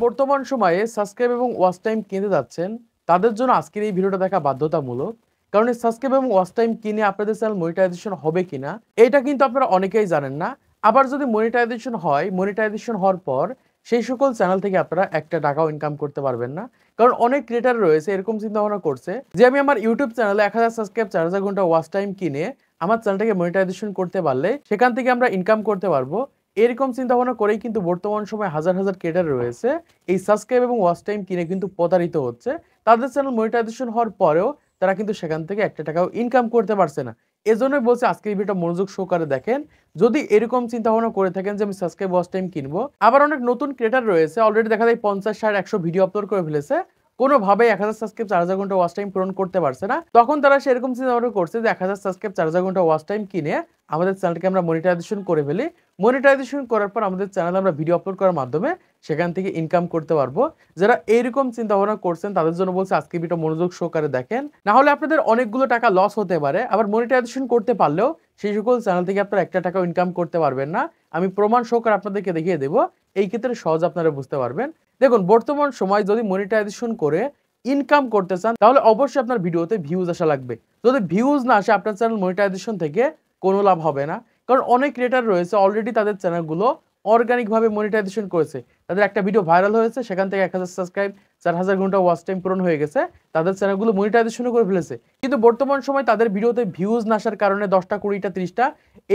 বর্তমান সময়ে সাবস্ক্রাইব এবং ওয়াচ টাইম কিনতে যাচ্ছেন তাদের জন্য আজকের এই ভিডিওটা দেখা বাধ্যতামূলক। কারণ এই সাবস্ক্রাইব এবং ওয়াচ টাইম কিনে আপনাদের চ্যানেল মনিটাইজেশন হবে কিনা এটা কিন্তু আপনারা অনেকেই জানেন না। আবার যদি মনিটাইজেশন হয়, মনিটাইজেশন হওয়ার পর সেই সকল চ্যানেল থেকে আপনারা একটা টাকাও ইনকাম করতে পারবেন না। কারণ অনেক ক্রিয়েটার রয়েছে এরকম চিন্তা ভাবনা করছে যে আমি আমার ইউটিউব চ্যানেলে 1000 সাবস্ক্রাইব 4000 ঘন্টা ওয়াচ টাইম কিনে আমার চ্যানেলটাকে মনিটাইজেশন করতে পারলে সেখান থেকে আমরা ইনকাম করতে পারবো। এরকম চিন্তা ভাবনা করেই কিন্তু বর্তমান সময় হাজার হাজার ক্রিয়েটার রয়েছে এই সাবস্ক্রাইব এবং ওয়াচ টাইম কিনে কিন্তু প্রতারিত হচ্ছে। তাদের চ্যানেল মনিটাইজেশন হওয়ার পরেও তারা কিন্তু সেখান থেকে একটা টাকাও ইনকাম করতে পারছে না। এজন্যই বলছে আজকে এই ভিডিওটা মনোযোগ সহকারে দেখেন। যদি এরকম চিন্তা ভাবনা করে থাকেন যে আমি সাবস্ক্রাইব ওয়াচ টাইম কিনবো, আবার অনেক নতুন ক্রিয়েটার রয়েছে অলরেডি দেখা যায় 50 60 100 ভিডিও আপলোড করে ফেলেছে, কোনোভাবেই 1000 সাবস্ক্রাইব 4000 ঘন্টা ওয়াচ টাইম পূরণ করতে পারছে না। তখন তারা সেরকম চিন্তা ভাবনা করছে যে 1000 সাবস্ক্রাইব 4000 ঘন্টা ওয়াচ টাইম কিনে আমাদের চ্যানেলটাকে আমরা মনিটাইজেশন করে ফেলি। মনিটাইজেশন করার পর আমাদের চ্যানেলে আমরা ভিডিও আপলোড করার মাধ্যমে সেখান থেকে ইনকাম করতে পারবো। যারা এইরকম চিন্তা ভাবনা করছেন তাদের জন্য বলছে আজকে ভিডিও মনোযোগ সহকারে দেখেন, না হলে আপনাদের অনেকগুলো টাকা লস হতে পারে। আবার মনিটাইজেশন করতে পারলেও সেই সকল চ্যানেল থেকে আপনারা একটা টাকাও ইনকাম করতে পারবেন না। আমি প্রমাণ সহকারে আপনাদেরকে দেখিয়ে দেবো, এই ক্ষেত্রে সহজ আপনারা বুঝতে পারবেন। দেখুন, বর্তমান সময় যদি মনিটাইজেশন করে ইনকাম করতে চান তাহলে অবশ্যই আপনার ভিডিওতে ভিউজ আসা লাগবে। যদি ভিউজ না আসে আপনার চ্যানেল মনিটাইজেশন থেকে কোনো লাভ হবে না। কারণ অনেক ক্রিয়েটার রয়েছে অলরেডি তাদের চ্যানেলগুলো অর্গানিকভাবে মনিটাইজেশন করেছে, তাদের একটা ভিডিও ভাইরাল হয়েছে, সেখান থেকে 1000 সাবস্ক্রাইব 4000 ঘন্টা ওয়াচ টাইম পূরণ হয়ে গেছে, তাদের চ্যানেলগুলো মনিটাইজেশন করে ফেলেছে। কিন্তু বর্তমান সময় তাদের ভিডিওতে ভিউজ না আসার কারণে 10টা 20টা 30টা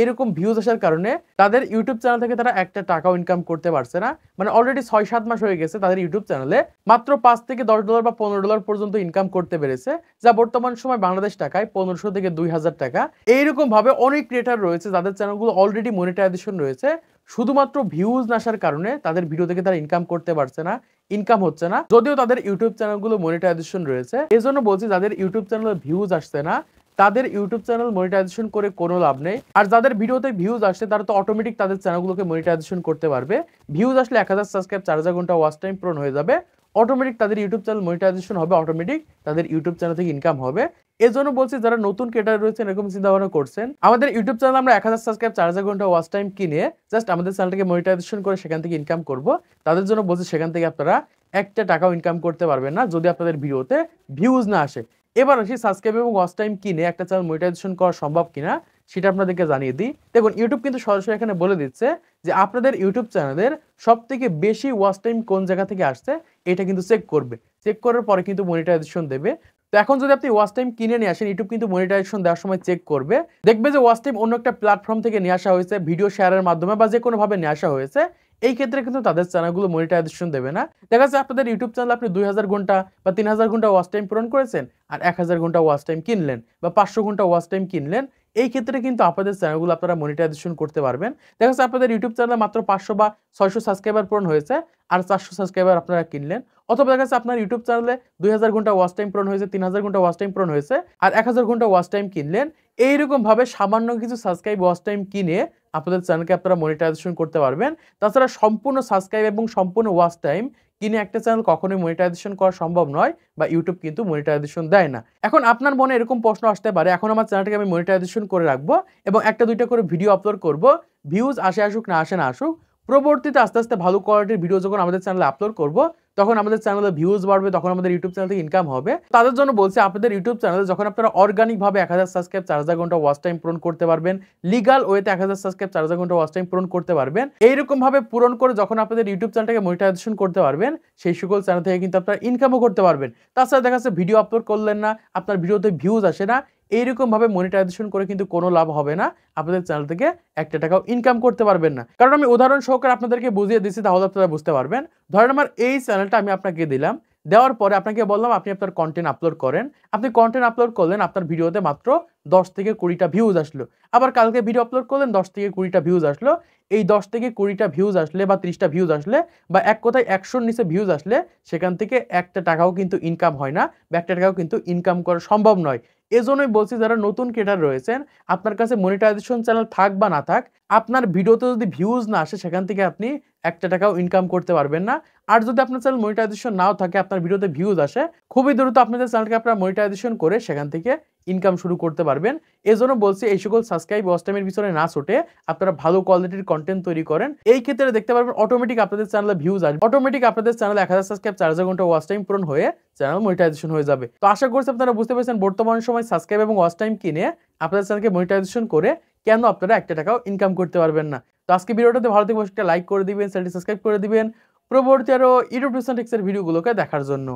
এরকম ভিউজ আসার কারণে তাদের ইউটিউব চ্যানেল থেকে তারা একটা টাকাও ইনকাম করতে পারছে না। মানে অলরেডি 6-7 মাস হয়ে গেছে তাদের ইউটিউব চ্যানেলে মাত্র $5 থেকে $10 বা $15 পর্যন্ত ইনকাম করতে পেরেছে, যা বর্তমান সময় বাংলাদেশ টাকায় 1500 থেকে 2000 টাকা। এইরকম ভাবে অনেক ক্রিয়েটার রয়েছে যাদের চ্যানেলগুলো অলরেডি মনিটাইজেশন রয়েছে, শুধুমাত্র ভিউজ না আসার কারণে তাদের ভিডিও থেকে তারা ইনকাম করতে পারছে না, ইনকাম হচ্ছে না। যদিও তাদের ইউটিউব চ্যানেলগুলো মনিটাইজেশন রয়েছে, এজন্য বলছি যাদের ইউটিউব চ্যানেলে ভিউজ আসছে না তাদের ইউটিউব চ্যানেল মনিটাইজেশন করে কোনো লাভ নেই। আর যাদের ভিডিওতে ভিউজ আসছে তারা তো অটোমেটিক তাদের চ্যানেলগুলোকে মনিটাইজেশন করতে পারবে। ভিউজ আসলে 1000 সাবস্ক্রাইব 4000 ঘন্টা ওয়াচ টাইম পূরণ হয়ে যাবে, অটোমেটিক তাদের ইউটিউব চ্যানেল মনিটাইজেশন হবে, অটোমেটিক তাদের ইউটিউব চ্যানেল থেকে ইনকাম হবে। এজন্য বলছি যারা নতুন ক্রিয়েটার রয়েছেন এরকম চিন্তা ভাবনা করছেন আমাদের ইউটিউব চ্যানেল আমরা 1000 সাবস্ক্রাইব 4000 ঘন্টা ওয়াচ টাইম কিনে জাস্ট আমাদের চ্যানেলটাকে মনিটাইজেশন করে সেখান থেকে ইনকাম করব, তাদের জন্য বলছি সেখান থেকে আপনারা একটা টাকাও ইনকাম করতে পারবেন না যদি আপনাদের ভিডিওতে ভিউজ না আসে। এবার আসি সাবস্ক্রাইব এবং ওয়াচ টাইম কিনে একটা চ্যানেল মনিটাইজেশন করা সম্ভব কিনা সেটা আপনাদেরকে জানিয়ে দিই। দেখুন, ইউটিউব কিন্তু সরাসরি এখানে বলে দিচ্ছে যে আপনাদের ইউটিউব চ্যানেলের সবথেকে বেশি ওয়াচ টাইম কোন জায়গা থেকে আসছে এটা কিন্তু চেক করবে, চেক করার পরে কিন্তু মনিটাইজেশন দেবে। তো এখন যদি আপনি ওয়াচ টাইম কিনে নিয়ে আসেন, ইউটিউব কিন্তু মনিটাইজেশন দেওয়ার সময় চেক করবে, দেখবে যে ওয়াচ টাইম অন্য একটা প্ল্যাটফর্ম থেকে নিয়ে আসা হয়েছে, ভিডিও শেয়ারের মাধ্যমে বা যে কোনোভাবে নিয়ে আসা হয়েছে, এই ক্ষেত্রে কিন্তু তাদের চ্যানেলগুলো মনিটাইজেশন দেবে না। দেখা যাচ্ছে আপনাদের ইউটিউব চ্যানেল আপনি 2000 ঘন্টা বা 3000 ঘন্টা ওয়াচ টাইম পূরণ করেছেন আর 1000 ঘন্টা ওয়াচ টাইম কিনলেন বা 500 ঘন্টা ওয়াচ টাইম কিনলেন, এই ক্ষেত্রে কিন্তু আপনাদের চ্যানেলগুলো আপনারা মনিটাইজেশন করতে পারবেন। দেখা যাচ্ছে আপনাদের ইউটিউব চ্যানেলে মাত্র 500 বা 600 সাবস্ক্রাইবার পূরণ হয়েছে আর 400 সাবস্ক্রাইবার আপনারা কিনলেন, অথবা দেখা যাচ্ছে আপনার ইউটিউব চ্যানেলে 2000 ঘন্টা ওয়াচ টাইম পূরণ হয়েছে, 3000 ঘন্টা ওয়াচ টাইম পূরণ হয়েছে আর 1000 ঘন্টা ওয়াচ টাইম কিনলেন। এইরকম ভাবে সামান্য কিছু সাবস্ক্রাইব ওয়াচ টাইম কিনে আপনাদের চ্যানেলকে আপনারা মনিটাইজেশন করতে পারবেন। তাছাড়া সম্পূর্ণ সাবস্ক্রাইব এবং সম্পূর্ণ ওয়াচ টাইম কিনে একটা চ্যানেল কখনোই মনিটাইজেশন করা সম্ভব নয় বা ইউটিউব কিন্তু মনিটাইজেশন দেয় না। এখন আপনার মনে এরকম প্রশ্ন আসতে পারে, এখন আমার চ্যানেলটাকে আমি মনিটাইজেশন করে রাখবো এবং একটা দুইটা করে ভিডিও আপলোড করব, ভিউজ আসে আসুক না আসে না আসুক, পরবর্তীতে আস্তে আস্তে ভালো কোয়ালিটির ভিডিও যখন আমাদের চ্যানেলে আপলোড করব তখন আমাদের চ্যানেলে ভিউজ বাড়বে, তখন আমাদের ইউটিউব চ্যানেল থেকে ইনকাম হবে। তাদের জন্য বলছি আপনাদের ইউটিউব চ্যানেলে যখন আপনারা অর্গানিকভাবে 1000 সাবস্ক্রাইব 4000 ঘন্টা ওয়াচ টাইম পূরণ করতে পারবেন, লিগাল ওয়েতে 1000 সাবস্ক্রাইব 4000 ঘন্টা ওয়াচ টাইম পূরণ করতে পারবেন, এইরকম ভাবে পূরণ করে যখন আপনাদের ইউটিউব চ্যানেলটাকে মনিটাইজেশন করতে পারবেন সেই সকল চ্যানেল থেকে কিন্তু আপনারা ইনকামও করতে পারবেন। তাছাড়া দেখা যাচ্ছে ভিডিও আপলোড করলেন না, আপনার ভিডিওতে ভিউজ আসে না, এইরকম ভাবে মনিটাইজেশন করে কিন্তু কোনো লাভ হবে না, আপনাদের চ্যানেল থেকে একটা টাকাও ইনকাম করতে পারবেন না। কারণ আমি উদাহরণ সহকারে আপনাদেরকে বুঝিয়ে দিচ্ছি, তাহলে আপনারা বুঝতে পারবেন। ধরেন আমার এই চ্যানেলটা আমি আপনাকে দিলাম, দেওয়ার পরে আপনাকে বললাম আপনি আপনার কন্টেন্ট আপলোড করেন, আপনি কন্টেন্ট আপলোড করলেন, আপনার ভিডিওতে মাত্র 10 থেকে 20টা ভিউজ আসলো। আবার কালকে ভিডিও আপলোড করলেন, 10 থেকে 20টা ভিউজ আসলো। এই 10 থেকে 20টা ভিউজ আসলে বা 30টা ভিউজ আসলে বা এক কথায় 100-র নিচে ভিউজ আসলে সেখান থেকে একটা টাকাও কিন্তু ইনকাম হয় না বা একটা টাকাও কিন্তু ইনকাম করা সম্ভব নয়। এজন্যই বলছি যারা নতুন ক্রিয়েটার রয়েছেন আপনার কাছে মনিটাইজেশন চ্যানেল থাক বা না থাক, আপনার ভিডিওতে যদি ভিউজ না আসে সেখান থেকে আপনি একটা টাকাও ইনকাম করতে পারবেন না। আর যদি আপনার চ্যানেল মনিটাইজেশন নাও থাকে, আপনার ভিডিওতে ভিউজ আসে, খুবই দ্রুত আপনাদের চ্যানেলকে আপনারা মনিটাইজেশন করে সেখান থেকে ইনকাম শুরু করতে পারবেন। এজন্য বলছি এই সকল সাবস্ক্রাইব ওয়াচ টাইমের পিছনে না ছুটে আপনারা ভালো কোয়ালিটির কনটেন্ট তৈরি করেন। এই ক্ষেত্রে দেখতে পারবেন অটোমেটিক আপনাদের চ্যানেলে ভিউজ আসবে। অটোমেটিক আপনাদের চ্যানেলে 1000 সাবস্ক্রাইব 4000 ঘন্টা ওয়াচ টাইম পূরণ হয়ে চ্যানেল মনিটাইজেশন হয়ে যাবে। তো আশা করছি আপনারা বুঝতে পেরেছেন বর্তমান সময় সাবস্ক্রাইব এবং ওয়াচ টাইম কিনে আপনাদের চ্যানেলকে মনিটাইজেশন করে কেন আপনারা একটা টাকাও ইনকাম করতে পারবেন না। তো আজকে ভিডিওটাতে ভালো থেকে একটা লাইক করে দিবেন, চ্যানেলটি সাবস্ক্রাইব করে দিবেন পরবর্তী আরো ইউটিউব টিপস এর ভিডিওগুলোকে দেখার জন্য।